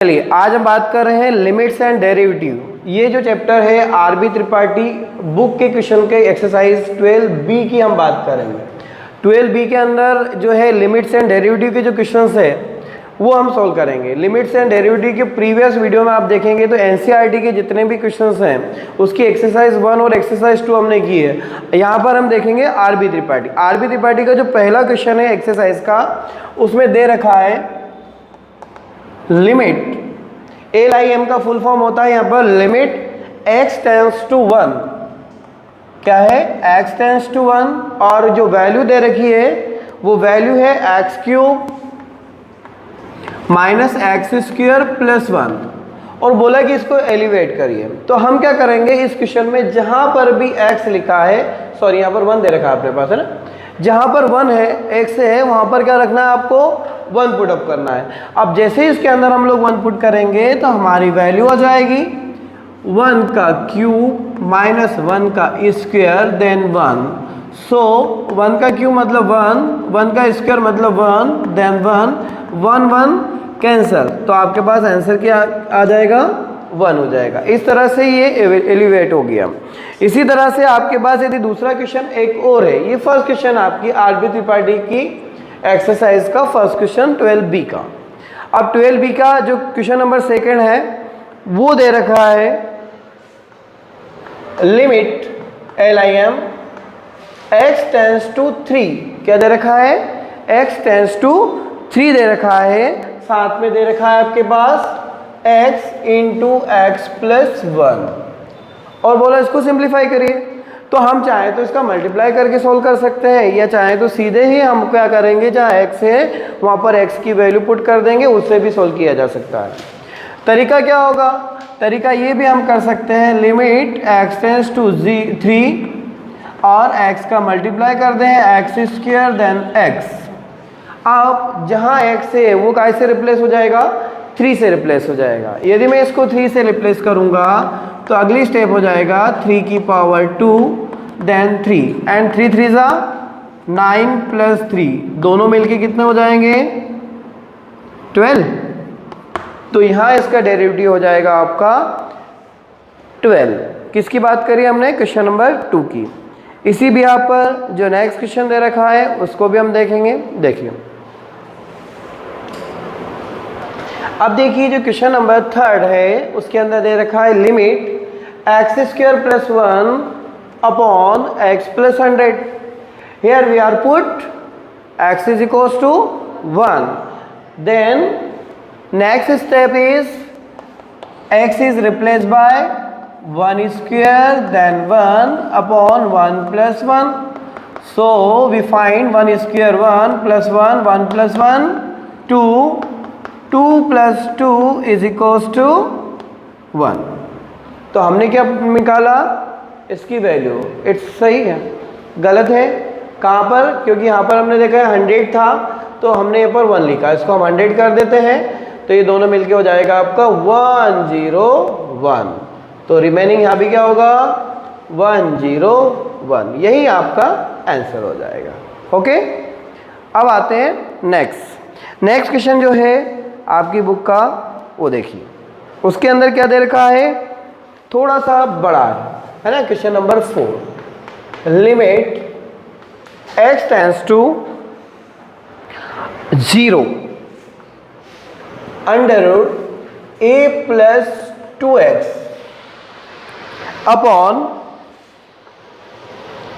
चलिए आज हम बात कर रहे हैं लिमिट्स एंड डेरिवेटिव। ये जो चैप्टर है आरबी त्रिपाठी बुक के क्वेश्चन के एक्सरसाइज 12B की हम बात करेंगे। 12B के अंदर जो है लिमिट्स एंड डेरिवेटिव के जो क्वेश्चंस है वो हम सॉल्व करेंगे। लिमिट्स एंड डेरिवेटिव के प्रीवियस वीडियो में आप देखेंगे तो एनसीईआरटी के जितने भी क्वेश्चंस हैं उसकी एक्सरसाइज 1 और एक्सरसाइज 2 हमने की है। यहाँ पर हम देखेंगे आरबी त्रिपाठी। आरबी त्रिपाठी का जो पहला क्वेश्चन है एक्सरसाइज का उसमें दे रखा है लिमिट LIM का फुल फॉर्म होता है यहाँ पर लिमिट x टेंड्स टू 1। क्या है? x टेंड्स टू 1 और जो वैल्यू दे रखी है वो वैल्यू है x³ माइनस x² प्लस 1 और बोला कि इसको एलिवेट करिए। तो हम क्या करेंगे इस क्वेश्चन में जहां पर भी x लिखा है, सॉरी यहाँ पर 1 दे रखा है अपने पास है ना, जहां पर 1 है x है वहां पर क्या रखना है आपको 1 पुट अप करना है। अब जैसे ही इसके अंदर हम लोग 1 पुट करेंगे तो हमारी वैल्यू आ जाएगी 1 का क्यूब माइनस 1 का स्क्वायर देन 1। सो 1 का क्यूब मतलब 1, 1 का स्क्वायर मतलब 1 देन 1 1 कैंसल, तो आपके पास आंसर क्या आ जाएगा 1 हो जाएगा। इस तरह से ये एलिवेट हो गया। इसी तरह से आपके पास यदि दूसरा क्वेश्चन एक और है, ये फर्स्ट क्वेश्चन आपकी आरबी त्रिपाठी की एक्सरसाइज का फर्स्ट क्वेश्चन 12B का। अब 12B का जो क्वेश्चन नंबर सेकंड है वो दे रखा है limit LIM x tends to 3। क्या दे रखा है? x टेंड्स टू 3 दे रखा है, साथ में दे रखा है आपके पास x इंटू एक्स प्लस 1 और बोला इसको सिंप्लीफाई करिए। तो हम चाहें तो इसका मल्टीप्लाई करके सोल्व कर सकते हैं या चाहें तो सीधे ही हम क्या करेंगे, जहाँ x है वहाँ पर x की वैल्यू पुट कर देंगे, उससे भी सोल्व किया जा सकता है। तरीका क्या होगा? तरीका ये भी हम कर सकते हैं लिमिट x टेंड्स टू 3 और x का मल्टीप्लाई कर दें x² देन x। अब जहाँ x है वो कैसे रिप्लेस हो जाएगा? 3 से रिप्लेस हो जाएगा। यदि मैं इसको 3 से रिप्लेस करूँगा तो अगली स्टेप हो जाएगा 3 की पावर 2 देन 3 एंड 3 3 जा 9 प्लस 3, दोनों मिलके कितने हो जाएंगे 12। तो यहाँ इसका डेरिवेटिव हो जाएगा आपका 12। किसकी बात करी हमने? क्वेश्चन नंबर 2 की। इसी भी यहाँ पर जो नेक्स्ट क्वेश्चन दे रखा है उसको भी हम देखेंगे। देखिए अब देखिए जो क्वेश्चन नंबर 3 है उसके अंदर दे रखा है limit x² plus 1 upon x plus 100। Here we are put x is equals to 1, then next step is x is replace by 1 square then 1 upon 1 plus 1। So we find 1 square 1 plus 1 1 plus 1 2 2 plus 2 is equals to 1। तो हमने क्या निकाला? इसकी value. It's सही है, गलत है कहाँ पर? क्योंकि यहाँ पर हमने देखा है 100 था तो हमने यहाँ पर 1 लिखा, इसको हम 100 कर देते हैं तो ये दोनों मिलके हो जाएगा आपका 101। तो रिमेनिंग यहाँ भी क्या होगा 101, यही आपका आंसर हो जाएगा। ओके, अब आते हैं नेक्स्ट क्वेश्चन जो है आपकी बुक का वो देखिए। उसके अंदर क्या दे रखा है? थोड़ा सा बड़ा है ना, question number 4 limit x tends to 0 under root a plus 2x upon,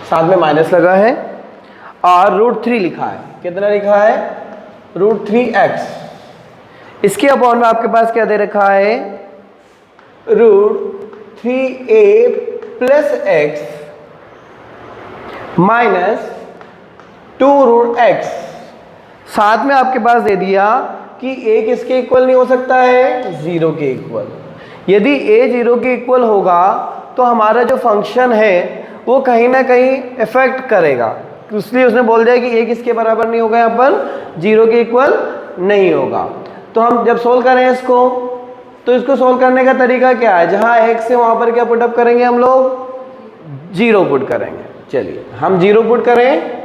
साथ में माइनस लगा है और √3 लिखा है। कितना लिखा है? √3x। इसके अपॉन में आपके पास क्या दे रखा है? √3a plus x minus 2√x। साथ में आपके पास दे दिया कि a किसके इक्वल नहीं हो सकता है? 0 के इक्वल। यदि a 0 के इक्वल होगा तो हमारा जो फंक्शन है वो कहीं ना कहीं इफेक्ट करेगा, इसलिए उसने बोल दिया कि a किसके बराबर नहीं होगा, यहाँ पर 0 के इक्वल नहीं होगा। तो हम जब सोल्व करें इसको तो इसको सोल्व करने का तरीका क्या है? जहाँ x है वहाँ पर क्या पुटअप करेंगे हम लोग? 0 पुट करेंगे। चलिए हम 0 पुट करें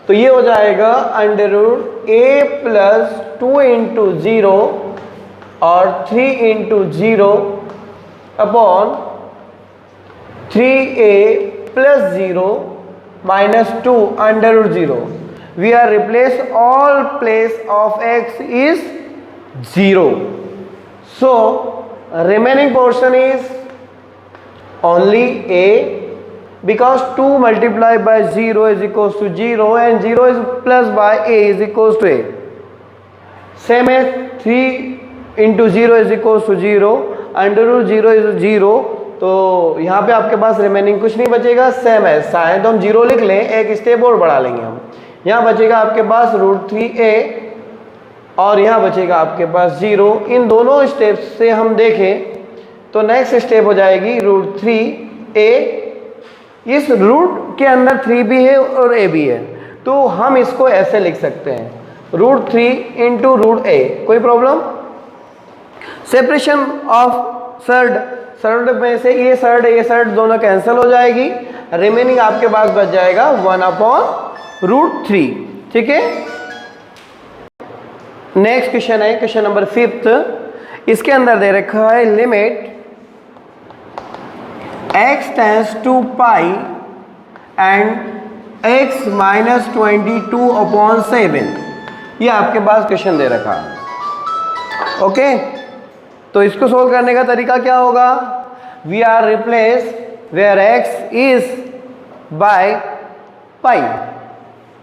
तो ये हो जाएगा under root a plus 2 into 0 और 3 into 0 upon 3a plus 0 minus 2 under root 0. We are replace all place of x is 0. So remaining portion is only a, because 2 multiplied by 0 is equals to 0 and 0 is plus by a is equals to a. Same as 3 into 0 is equals to 0, under root 0 is 0. तो यहाँ पे आपके पास remaining कुछ नहीं बचेगा. Same है, चाहे तो हम 0 लिख लें, एक स्टेप और बढ़ा लेंगे हम. यहाँ बचेगा आपके पास √3a और यहाँ बचेगा आपके पास 0. इन दोनों स्टेप्स से हम देखें तो नेक्स्ट स्टेप हो जाएगी √3a. इस रूट के अंदर 3 भी है और a भी है, तो हम इसको ऐसे लिख सकते हैं √3 इंटू √a. कोई प्रॉब्लम? सेपरेशन ऑफ सर्ड में से ये सर्ड दोनों कैंसिल हो जाएगी. रिमेनिंग आपके पास बच जाएगा 1/√3. ठीक है. नेक्स्ट क्वेश्चन है क्वेश्चन नंबर 5. इसके अंदर दे रखा है limit x tends to pi and x minus 22/7. ये आपके पास क्वेश्चन दे रखा है. ओके, तो इसको सोल्व करने का तरीका क्या होगा? We are replace where x is by pi.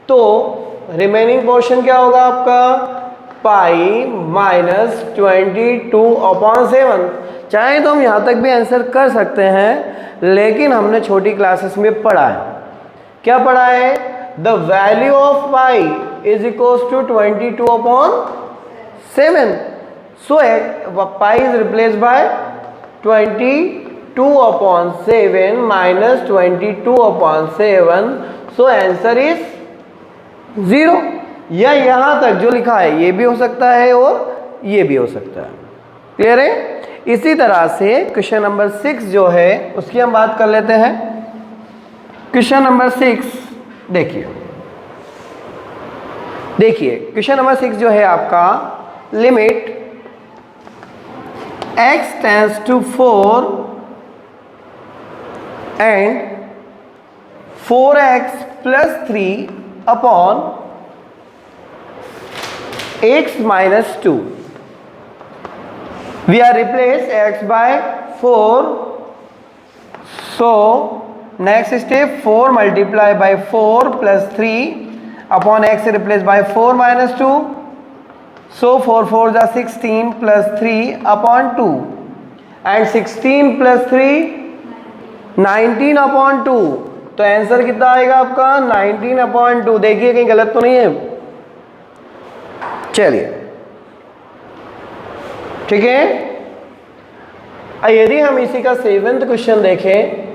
तो रिमेनिंग पोर्शन क्या होगा आपका? Pi minus 22/7. चाहे तो हम यहाँ तक भी आंसर कर सकते हैं, लेकिन हमने छोटी क्लासेस में पढ़ा है. क्या पढ़ा है? The value of pi is equals to 22/7. So pi is replace by 22/7 minus 22/7. So answer is 0. या यहाँ तक जो लिखा है ये भी हो सकता है और ये भी हो सकता है. क्लियर है? इसी तरह से क्वेश्चन नंबर 6 जो है उसकी हम बात कर लेते हैं. क्वेश्चन नंबर 6 देखिए क्वेश्चन नंबर 6 जो है आपका limit x tends to 4 and 4x plus 3 upon x minus 2. We are replace x by 4. So next step 4 multiplied by 4 plus 3 upon x replaced by 4 minus 2. So 4 4 is 16 plus 3 upon 2 and 16 plus 3 19/2. तो answer कितना आएगा आपका? 19/2. देखिए कहीं गलत तो नहीं है. चलिए ठीक है. यदि हम इसी का 7th क्वेश्चन देखें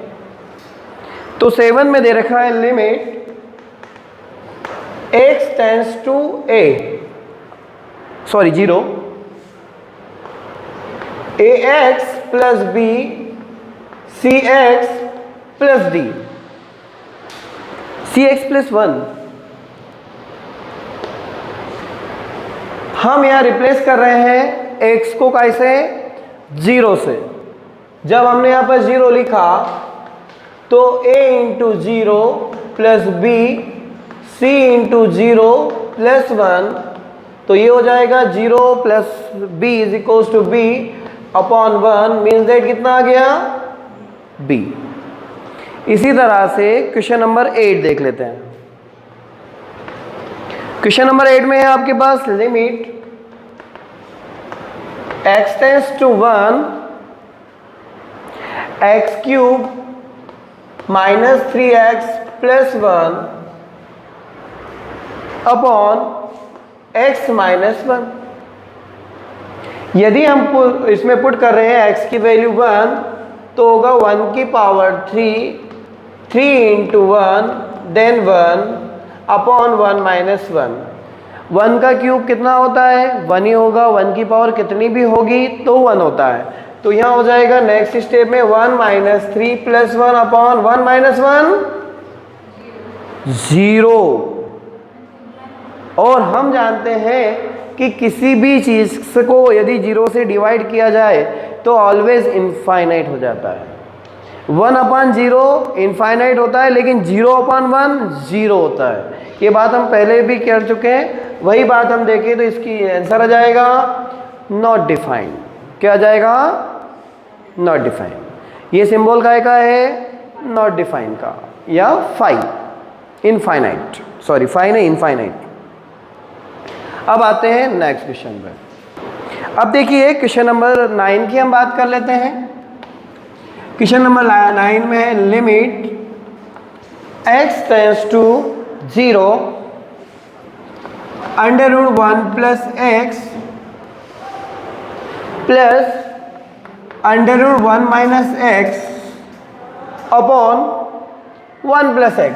तो 7 में दे रखा है limit x tends to 0 ax plus b cx plus d cx plus 1. हम यहाँ रिप्लेस कर रहे हैं x को कैसे? 0 से. जब हमने यहाँ पर 0 लिखा तो a into 0 plus b c into 0 plus 1. तो ये हो जाएगा 0 plus b is equals to b upon 1. Means that कितना आ गया? b. इसी तरह से क्वेश्चन नंबर 8 देख लेते हैं. क्वेश्चन नंबर 8 में है आपके पास limit x tends to 1 x cube minus 3x plus 1 upon x minus 1. यदि हम इसमें पुट कर रहे हैं x की वैल्यू 1 तो होगा 1 की power 3 into 1 then 1 upon 1 minus 1. 1 का क्यूब कितना होता है? 1 ही होगा. 1 की पावर कितनी भी होगी तो 1 होता है. तो यहाँ हो जाएगा नेक्स्ट स्टेप में 1 माइनस 3 प्लस 1 अपॉन 1 माइनस 1 0. और हम जानते हैं कि किसी भी चीज़ को यदि 0 से डिवाइड किया जाए तो ऑलवेज इनफाइनाइट हो जाता है। 1/0 इनफाइनाइट होता है, लेकिन 0/1 0 होता है। ये बात हम पहले भी कर चुके हैं। वही बात हम देखें तो इसकी आंसर आ जाएगा नॉट डिफाइंड। क्या आ जाएगा? Not defined. ये सिंबल का है नॉट डिफाइंड का, या फाई इनफाइनाइट, सॉरी फाई नहीं इनफाइनाइट। अब आते हैं नेक्स्ट क्वेश्चन पर। अब देखिए क्वेश्चन नंबर 9 की हम बात कर लेते हैं। क्वेश्चन नंबर 9 में है limit x tends to 0 √1 plus x plus √1 minus x upon 1 plus x।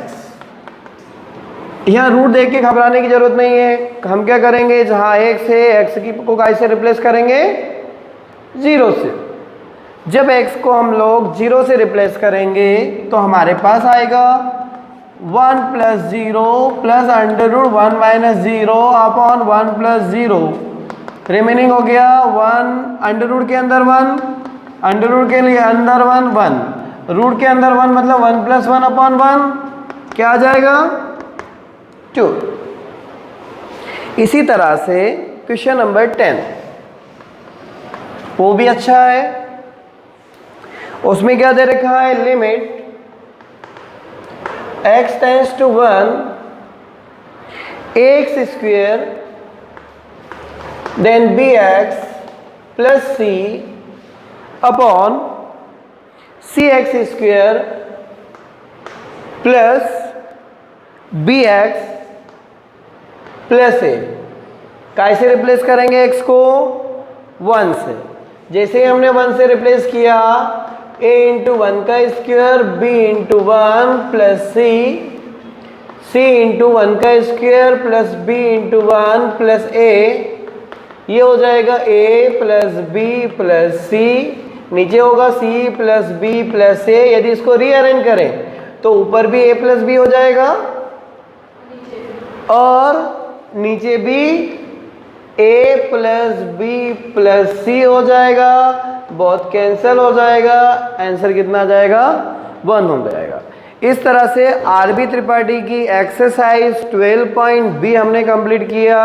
यहाँ रूट देख के घबराने की जरूरत नहीं है। हम क्या करेंगे, जहाँ x है x की को कैसे रिप्लेस करेंगे? 0 से। जब x को हम लोग 0 से रिप्लेस करेंगे तो हमारे पास आएगा 1 plus 0 plus √1 minus 0 upon 1 plus 0। Remaining हो गया 1 अंडर के अंदर 1, अंडर के लिए अंदर 1 1, रूट के अंदर 1 मतलब 1 प्लस 1 अपॉन 1 क्या आ जाएगा? 2। इसी तरह से क्वेश्चन नंबर 10 वो भी अच्छा है। उसमें क्या दे रखा है? Limit x tends to 1 ax square then bx plus c upon cx square plus bx plus a। कैसे रिप्लेस करेंगे x को? 1 से। जैसे हमने 1 से रिप्लेस किया, a इंटू 1 का square b into 1 plus c into 1 का square plus b into 1 plus a। ये हो जाएगा a plus b plus c, नीचे होगा c plus b plus a। यदि इसको रीअरेंज करें तो ऊपर भी a प्लस b हो जाएगा और नीचे भी a plus b plus c हो जाएगा। बहुत कैंसिल हो जाएगा, आंसर कितना आ जाएगा? 1 हो जाएगा। इस तरह से आरबी त्रिपाठी की एक्सरसाइज 12.b हमने कंप्लीट किया।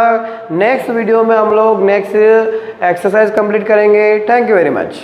नेक्स्ट वीडियो में हम लोग नेक्स्ट एक्सरसाइज कंप्लीट करेंगे। Thank you very much.